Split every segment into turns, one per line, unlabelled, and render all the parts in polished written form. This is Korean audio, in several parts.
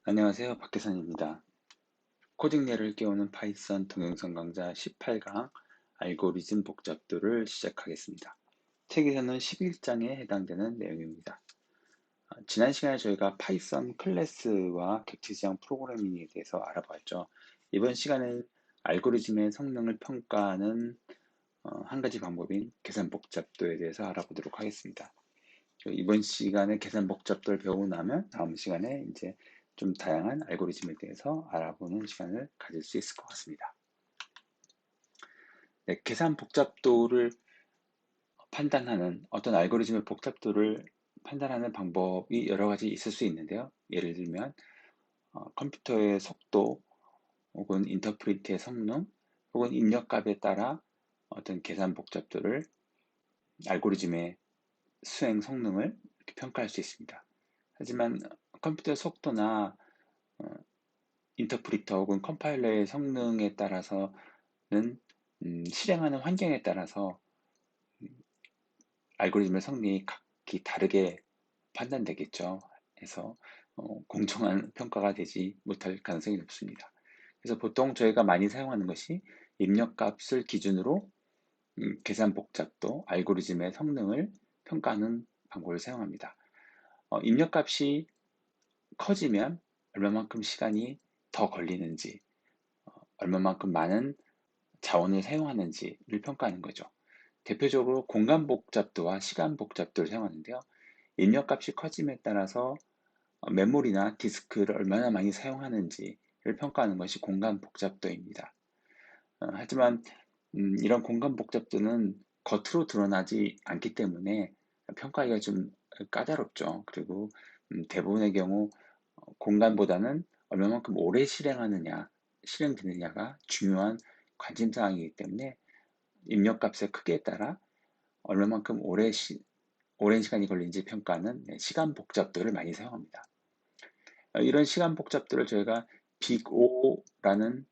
안녕하세요. 박혜선입니다. 코딩예를 깨우는 파이썬 동영상 강좌 18강 알고리즘 복잡도를 시작하겠습니다. 책에서는 11장에 해당되는 내용입니다. 지난 시간에 저희가 파이썬 클래스와 객체지향 프로그래밍에 대해서 알아보았죠. 이번 시간엔 알고리즘의 성능을 평가하는 한 가지 방법인 계산 복잡도에 대해서 알아보도록 하겠습니다. 이번 시간에 계산 복잡도를 배우고 나면 다음 시간에 이제 좀 다양한 알고리즘에 대해서 알아보는 시간을 가질 수 있을 것 같습니다. 네, 계산 복잡도를 판단하는 어떤 알고리즘의 복잡도를 판단하는 방법이 여러 가지 있을 수 있는데요. 예를 들면 컴퓨터의 속도 혹은 인터프리트의 성능 혹은 입력값에 따라 어떤 계산 복잡도를 알고리즘의 수행 성능을 이렇게 평가할 수 있습니다. 하지만 컴퓨터 속도나 어, 인터프리터 혹은 컴파일러의 성능에 따라서는 실행하는 환경에 따라서 음, 알고리즘의 성능이 각기 다르게 판단되겠죠. 그래서 공정한 평가가 되지 못할 가능성이 높습니다. 그래서 보통 저희가 많이 사용하는 것이 입력값을 기준으로 계산 복잡도, 알고리즘의 성능을 평가하는 방법을 사용합니다. 입력값이 커지면 얼마만큼 시간이 더 걸리는지, 얼마만큼 많은 자원을 사용하는지를 평가하는 거죠. 대표적으로 공간 복잡도와 시간 복잡도를 사용하는데요. 입력값이 커짐에 따라서 메모리나 디스크를 얼마나 많이 사용하는지를 평가하는 것이 공간 복잡도입니다. 하지만 이런 공간 복잡도는 겉으로 드러나지 않기 때문에 평가하기가 좀 까다롭죠. 그리고 대부분의 경우 공간보다는 얼마만큼 오래 실행되느냐가 중요한 관심사항이기 때문에 입력값의 크기에 따라 얼마만큼 오랜 시간이 걸리는지 평가하는 시간 복잡도를 많이 사용합니다. 이런 시간 복잡도를 저희가 빅O라는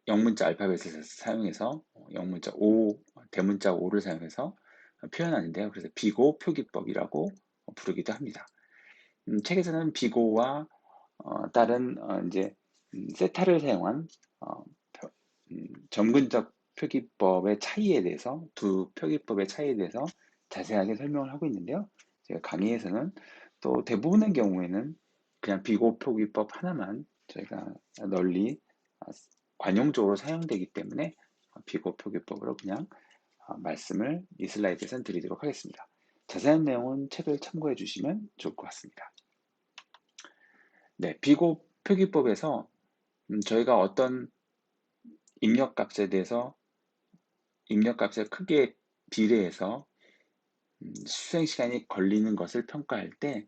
영문자 알파벳을 사용해서 영문자 O, 대문자 O를 사용해서 표현하는데요. 그래서 빅O 표기법이라고 부르기도 합니다. 책에서는 빅O와 다른 이제 세타를 사용한 어, 점근적 표기법의 차이에 대해서 두 표기법의 차이에 대해서 자세하게 설명을 하고 있는데요. 제가 강의에서는 또 대부분의 경우에는 그냥 비고 표기법 하나만 저희가 널리 관용적으로 사용되기 때문에 비고 표기법으로 그냥 말씀을 이 슬라이드에서 드리도록 하겠습니다. 자세한 내용은 책을 참고해 주시면 좋을 것 같습니다. 네, 비고 표기법에서 저희가 어떤 입력값에 대해서 입력값의 크기에 비례해서 수행 시간이 걸리는 것을 평가할 때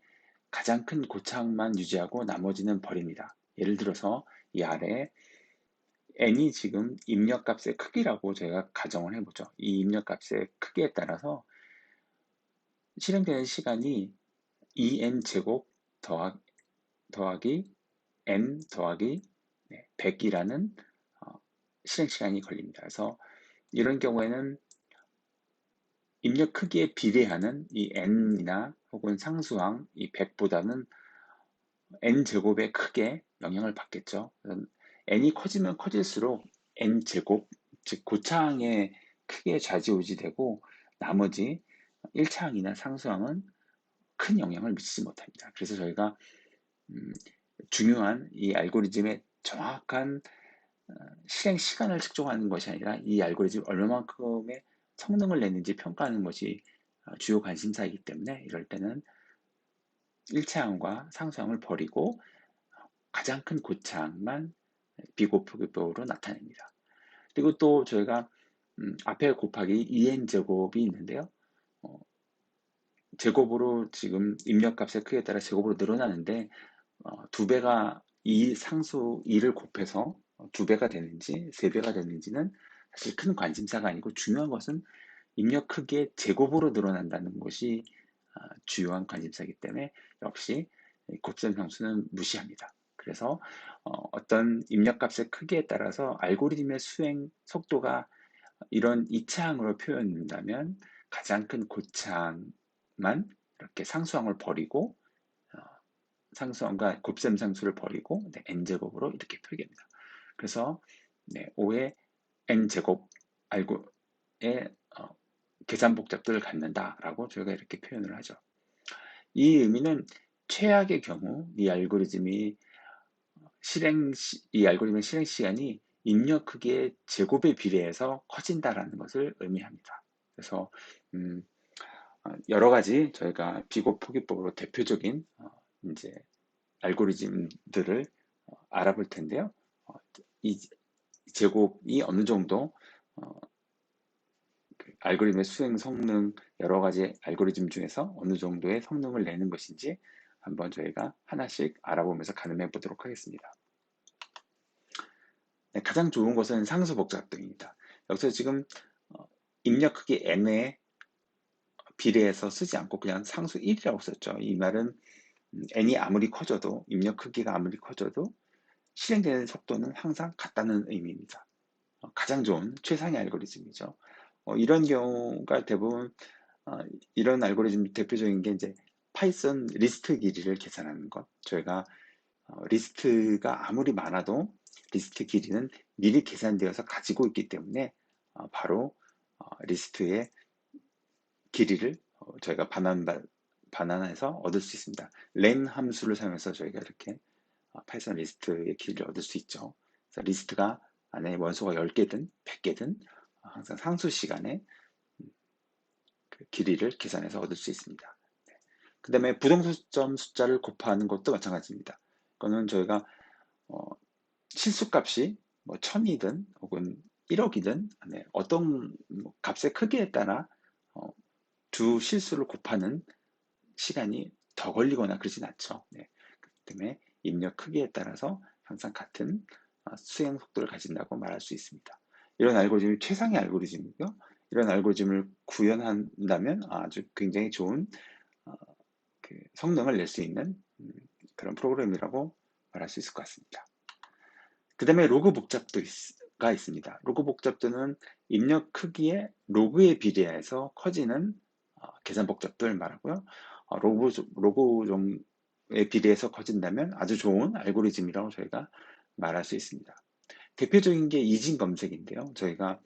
가장 큰 고착만 유지하고 나머지는 버립니다. 예를 들어서 이 아래에 n이 지금 입력값의 크기라고 저희가 가정을 해보죠. 이 입력값의 크기에 따라서 실행되는 시간이 2n 제곱 더하기 n 더하기 100이라는 실행 시간이 걸립니다. 그래서 이런 경우에는 입력 크기에 비례하는 이 n이나 혹은 상수항 이 100보다는 n제곱에 크게 영향을 받겠죠. n이 커지면 커질수록 n제곱, 즉 고차항의 크게 좌지우지되고 나머지 1차항이나 상수항은 큰 영향을 미치지 못합니다. 그래서 저희가 중요한 이 알고리즘의 정확한 실행 시간을 측정하는 것이 아니라 이 알고리즘 얼마만큼의 성능을 내는지 평가하는 것이 주요 관심사이기 때문에 이럴 때는 1차항과 상수항을 버리고 가장 큰 고차항만 비곱표기법으로 나타냅니다. 그리고 또 저희가 앞에 곱하기 2n제곱이 있는데요. 제곱으로 지금 입력값의 크기에 따라 제곱으로 늘어나는데 두 배가 이 상수 2를 곱해서 두 배가 되는지 세 배가 되는지는 사실 큰 관심사가 아니고 중요한 것은 입력 크기의 제곱으로 늘어난다는 것이 주요한 관심사이기 때문에 역시 곱셈 상수는 무시합니다. 그래서 어떤 입력값의 크기에 따라서 알고리즘의 수행 속도가 이런 이차항으로 표현된다면 가장 큰 고차항만 이렇게 상수항을 버리고 상수함과 곱셈 상수를 버리고 네, n제곱으로 이렇게 표기합니다. 그래서 네, 5의 n제곱 알고의 계산 복잡도를 갖는다라고 저희가 이렇게 표현을 하죠. 이 의미는 최악의 경우 이 알고리즘의 실행 시간이 입력 크기의 제곱에 비례해서 커진다라는 것을 의미합니다. 그래서 음, 여러 가지 저희가 비곱 포기법으로 대표적인 이제 알고리즘들을 알아볼 텐데요. 이 제곱이 어느 정도 그 알고리즘의 수행 성능, 여러 가지 알고리즘 중에서 어느 정도의 성능을 내는 것인지 한번 저희가 하나씩 알아보면서 가늠해 보도록 하겠습니다. 네, 가장 좋은 것은 상수 복잡도입니다. 여기서 지금 입력 크기 n에 비례해서 쓰지 않고 그냥 상수 1이라고 썼죠. 이 말은 n이 아무리 커져도, 입력 크기가 아무리 커져도 실행되는 속도는 항상 같다는 의미입니다. 가장 좋은 최상의 알고리즘이죠. 이런 경우가 대부분 이런 알고리즘 대표적인 게 이제 파이썬 리스트 길이를 계산하는 것. 저희가 리스트가 아무리 많아도 리스트 길이는 미리 계산되어서 가지고 있기 때문에 바로 리스트의 길이를 저희가 반환해서 얻을 수 있습니다. len 함수를 사용해서 저희가 이렇게 파이썬 리스트의 길이를 얻을 수 있죠. 그래서 리스트가 안에 원소가 10개든 100개든 항상 상수 시간에 그 길이를 계산해서 얻을 수 있습니다. 그 다음에 부동점 숫자를 곱하는 것도 마찬가지입니다. 이거는 저희가 실수값이 뭐 1000이든 혹은 1억이든 어떤 값의 크기에 따라 두 실수를 곱하는 시간이 더 걸리거나 그러진 않죠. 네. 그렇기 때문에 입력 크기에 따라서 항상 같은 수행 속도를 가진다고 말할 수 있습니다. 이런 알고리즘이 최상의 알고리즘이고요. 이런 알고리즘을 구현한다면 아주 굉장히 좋은 그 성능을 낼 수 있는 그런 프로그램이라고 말할 수 있을 것 같습니다. 그 다음에 로그 복잡도가 있습니다. 로그 복잡도는 입력 크기의 로그에 비례해서 커지는 계산 복잡도를 말하고요. 로그에 비례해서 커진다면 아주 좋은 알고리즘이라고 저희가 말할 수 있습니다. 대표적인 게 이진 검색인데요. 저희가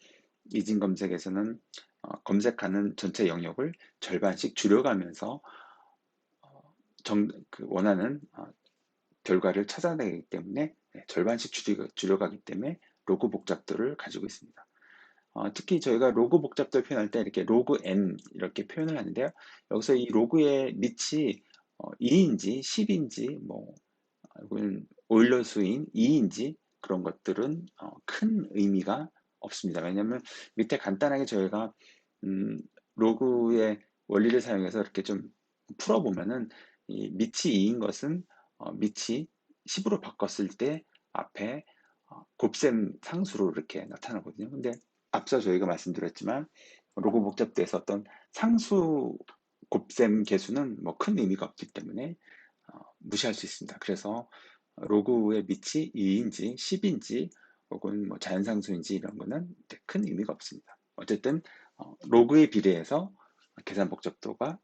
이진 검색에서는 검색하는 전체 영역을 절반씩 줄여가면서 원하는 결과를 찾아내기 때문에 절반씩 줄여가기 때문에 로그 복잡도를 가지고 있습니다. 특히 저희가 로그 복잡도를 표현할 때 이렇게 로그 n 이렇게 표현을 하는데요. 여기서 이 로그의 밑이 2인지 10인지 뭐 혹은 오일러 수인 2인지 그런 것들은 큰 의미가 없습니다. 왜냐하면 밑에 간단하게 저희가 로그의 원리를 사용해서 이렇게 좀 풀어보면은 이 밑이 2인 것은 밑이 10으로 바꿨을 때 앞에 곱셈 상수로 이렇게 나타나거든요. 근데 앞서 저희가 말씀드렸지만 로그 복잡도에서 어떤 상수 곱셈 계수는 뭐 큰 의미가 없기 때문에 무시할 수 있습니다. 그래서 로그의 밑이 2인지 10인지 혹은 뭐 자연상수인지 이런 거는 큰 의미가 없습니다. 어쨌든 로그에 비례해서 계산 복잡도가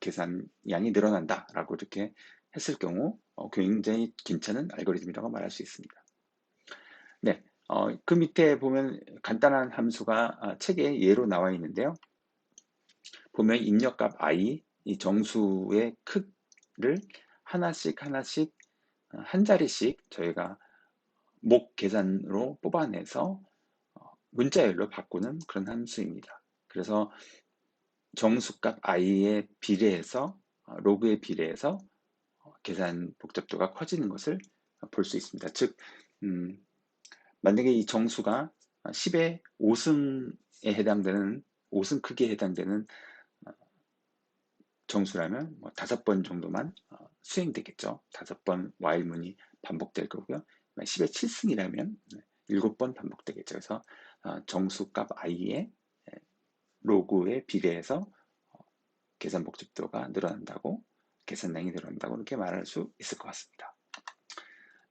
계산량이 늘어난다라고 이렇게 했을 경우 굉장히 괜찮은 알고리즘이라고 말할 수 있습니다. 네, 그 밑에 보면 간단한 함수가 책에 예로 나와 있는데요. 보면 입력값 i, 이 정수의 크를 하나씩 한 자리씩 저희가 목 계산으로 뽑아내서 문자열로 바꾸는 그런 함수입니다. 그래서 정수값 i에 비례해서 로그에 비례해서 계산 복잡도가 커지는 것을 볼 수 있습니다. 즉 만약에 이 정수가 10의 5승에 해당되는 5승 크기에 해당되는 정수라면 뭐 5번 정도만 수행되겠죠. 5번 while문이 반복될 거고요. 10의 7승이라면 7번 반복되겠죠. 그래서 정수값 i의 로그에 비례해서 계산 복잡도가 늘어난다고, 계산량이 늘어난다고 이렇게 말할 수 있을 것 같습니다.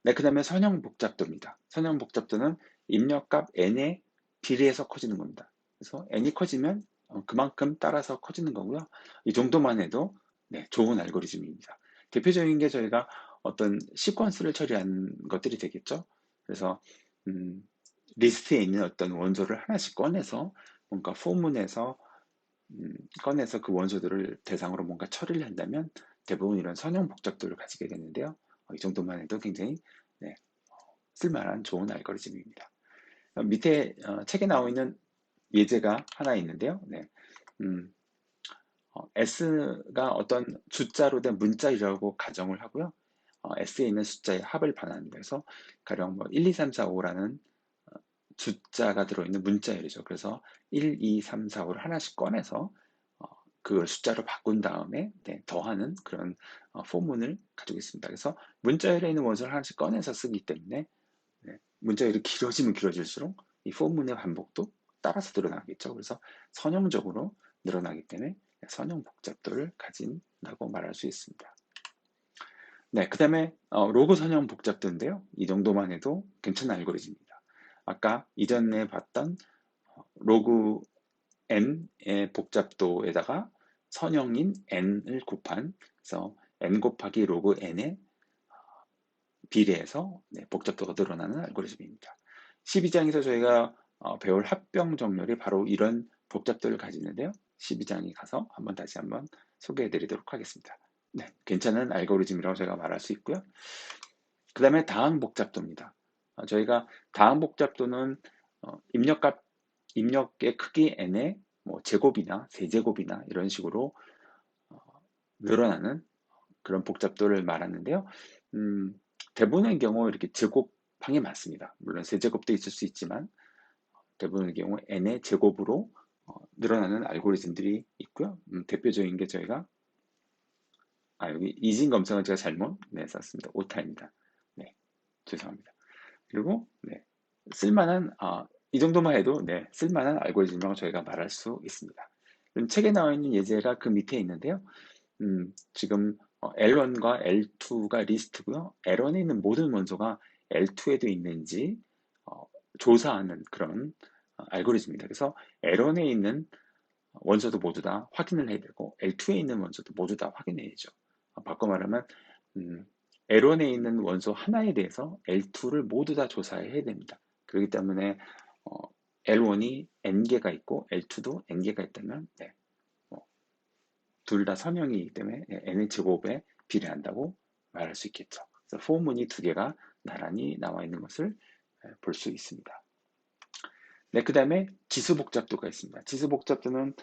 네, 그 다음에 선형 복잡도입니다. 선형 복잡도는 입력값 n에 비례해서 커지는 겁니다. 그래서 n이 커지면 그만큼 따라서 커지는 거고요. 이 정도만 해도 네, 좋은 알고리즘입니다. 대표적인 게 저희가 어떤 시퀀스를 처리한 것들이 되겠죠. 그래서 음, 리스트에 있는 어떤 원소를 하나씩 꺼내서 뭔가 포문에서 꺼내서 그 원소들을 대상으로 뭔가 처리를 한다면 대부분 이런 선형 복잡도를 가지게 되는데요. 이 정도만 해도 굉장히 네, 쓸만한 좋은 알고리즘입니다. 밑에 책에 나와 있는 예제가 하나 있는데요. 네, 음, S가 어떤 숫자로 된 문자이라고 가정을 하고요. S에 있는 숫자의 합을 반환합니다. 그래서 가령 뭐 1, 2, 3, 4, 5라는 숫자가 들어있는 문자열이죠. 그래서 1, 2, 3, 4, 5를 하나씩 꺼내서 어, 그걸 숫자로 바꾼 다음에 네, 더하는 그런 포문을 가지고 있습니다. 그래서 문자열에 있는 원소를 하나씩 꺼내서 쓰기 때문에 네, 문자열이 길어지면 길어질수록 이 포문의 반복도 따라서 늘어나겠죠. 그래서 선형적으로 늘어나기 때문에 선형 복잡도를 가진다고 말할 수 있습니다. 네, 그 다음에 로그 선형 복잡도인데요. 이 정도만 해도 괜찮은 알고리즘입니다. 아까 이전에 봤던 로그 n의 복잡도에다가 선형인 n을 곱한, 그래서 n 곱하기 로그 n의 비례해서 네, 복잡도가 늘어나는 알고리즘입니다. 12장에서 저희가 배울 합병 정렬이 바로 이런 복잡도를 가지는데요. 12장에 가서 다시 한번 소개해 드리도록 하겠습니다. 네, 괜찮은 알고리즘이라고 제가 말할 수 있고요. 그 다음에 다항 복잡도입니다. 저희가 다항 복잡도는 입력의 크기 n의 뭐 제곱이나 세제곱이나 이런 식으로 어, 늘어나는 그런 복잡도를 말하는데요. 음, 대부분의 경우 이렇게 제곱항이 많습니다. 물론 세제곱도 있을 수 있지만 대부분의 경우 n의 제곱으로 늘어나는 알고리즘들이 있고요. 대표적인 게 저희가 여기 이진 검성을 제가 잘못 썼습니다. 오타입니다. 네, 죄송합니다. 그리고 쓸만한 이 정도만 해도 쓸만한 알고리즘이라고 저희가 말할 수 있습니다. 책에 나와 있는 예제가 그 밑에 있는데요. 지금 L1과 L2가 리스트고요. L1에 있는 모든 원소가 L2에도 있는지 조사하는 그런 알고리즘입니다. 그래서 L1에 있는 원소도 모두 다 확인을 해야 되고 L2에 있는 원소도 모두 다 확인해야죠. 바꿔 말하면 L1에 있는 원소 하나에 대해서 L2를 모두 다 조사해야 됩니다. 그렇기 때문에 L1이 n개가 있고 L2도 n개가 있다면 둘 다 선형이기 때문에 n의 제곱에 비례한다고 말할 수 있겠죠. 그래서 포문이 두 개가 나란히 나와 있는 것을 볼 수 있습니다. 네, 그 다음에 지수복잡도가 있습니다. 지수복잡도는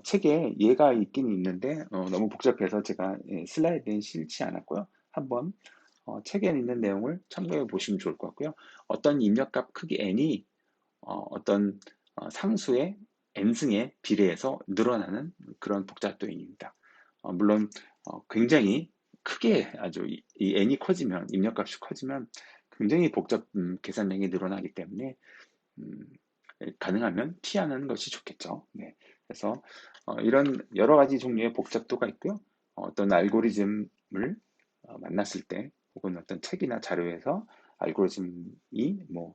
책에 예가 있긴 있는데 너무 복잡해서 제가 슬라이드에 실지 않았고요. 한번 책에 있는 내용을 참고해 보시면 좋을 것 같고요. 어떤 입력값 크기 n이 어떤 상수의 n승에 비례해서 늘어나는 그런 복잡도입니다. 물론 굉장히 크게 아주 이 n이 커지면 입력값이 커지면 굉장히 복잡 계산량이 늘어나기 때문에 음, 가능하면 피하는 것이 좋겠죠. 네. 그래서 이런 여러 가지 종류의 복잡도가 있고요. 어떤 알고리즘을 만났을 때 혹은 어떤 책이나 자료에서 알고리즘이 뭐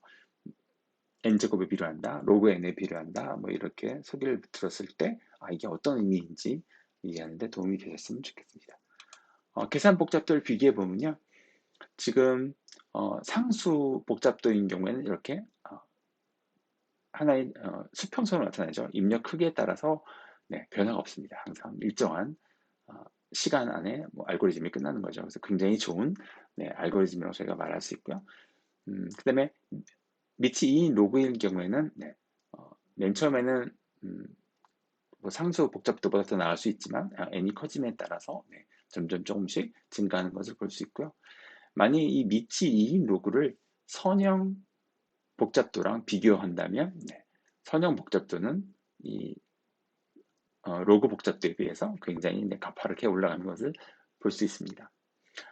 n제곱에 비례한다, 로그 n에 비례한다, 뭐 이렇게 소개를 들었을 때 이게 어떤 의미인지 이해하는 데 도움이 되셨으면 좋겠습니다. 계산 복잡도를 비교해 보면요. 지금 상수 복잡도인 경우에는 이렇게 하나의 수평선으로 나타나죠. 입력 크기에 따라서 변화가 없습니다. 항상 일정한 시간 안에 뭐 알고리즘이 끝나는 거죠. 그래서 굉장히 좋은 알고리즘이라고 저희가 말할 수 있고요. 그 다음에 밑이 2인 로그인 경우에는 맨 처음에는 뭐 상수 복잡도보다 더 나을 수 있지만 n이 커짐에 따라서 점점 조금씩 증가하는 것을 볼 수 있고요. 만약 이 밑이 2인 로그를 선형 복잡도랑 비교한다면 선형 복잡도는 이 로그 복잡도에 비해서 굉장히 가파르게 올라가는 것을 볼 수 있습니다.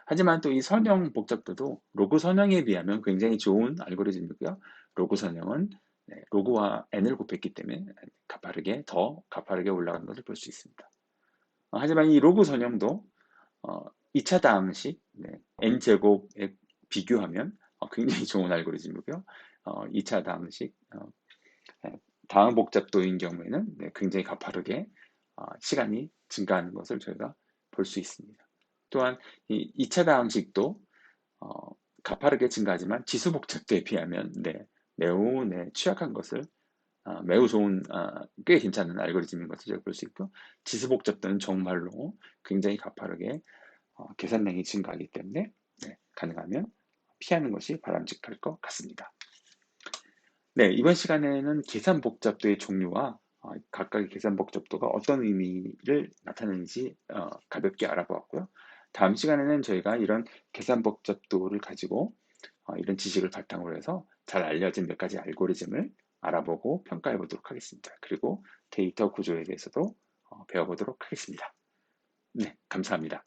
하지만 또 이 선형 복잡도도 로그 선형에 비하면 굉장히 좋은 알고리즘이고요. 로그 선형은 로그와 n을 곱했기 때문에 더 가파르게 올라가는 것을 볼 수 있습니다. 하지만 이 로그 선형도 2차 다항식 n제곱에 비교하면 굉장히 좋은 알고리즘이고요. 2차 다항식 다음 복잡도인 경우에는 굉장히 가파르게 시간이 증가하는 것을 저희가 볼 수 있습니다. 또한 이 2차 다항식도 어, 가파르게 증가하지만 지수 복잡도에 비하면 매우 취약한 것을 매우 좋은 꽤 괜찮은 알고리즘인 것을 제가 볼 수 있고 지수 복잡도는 정말로 굉장히 가파르게 계산량이 증가하기 때문에 가능하면 피하는 것이 바람직할 것 같습니다. 네, 이번 시간에는 계산 복잡도의 종류와 각각의 계산 복잡도가 어떤 의미를 나타내는지 가볍게 알아보았고요. 다음 시간에는 저희가 이런 계산 복잡도를 가지고 이런 지식을 바탕으로 해서 잘 알려진 몇 가지 알고리즘을 알아보고 평가해 보도록 하겠습니다. 그리고 데이터 구조에 대해서도 배워보도록 하겠습니다. 네, 감사합니다.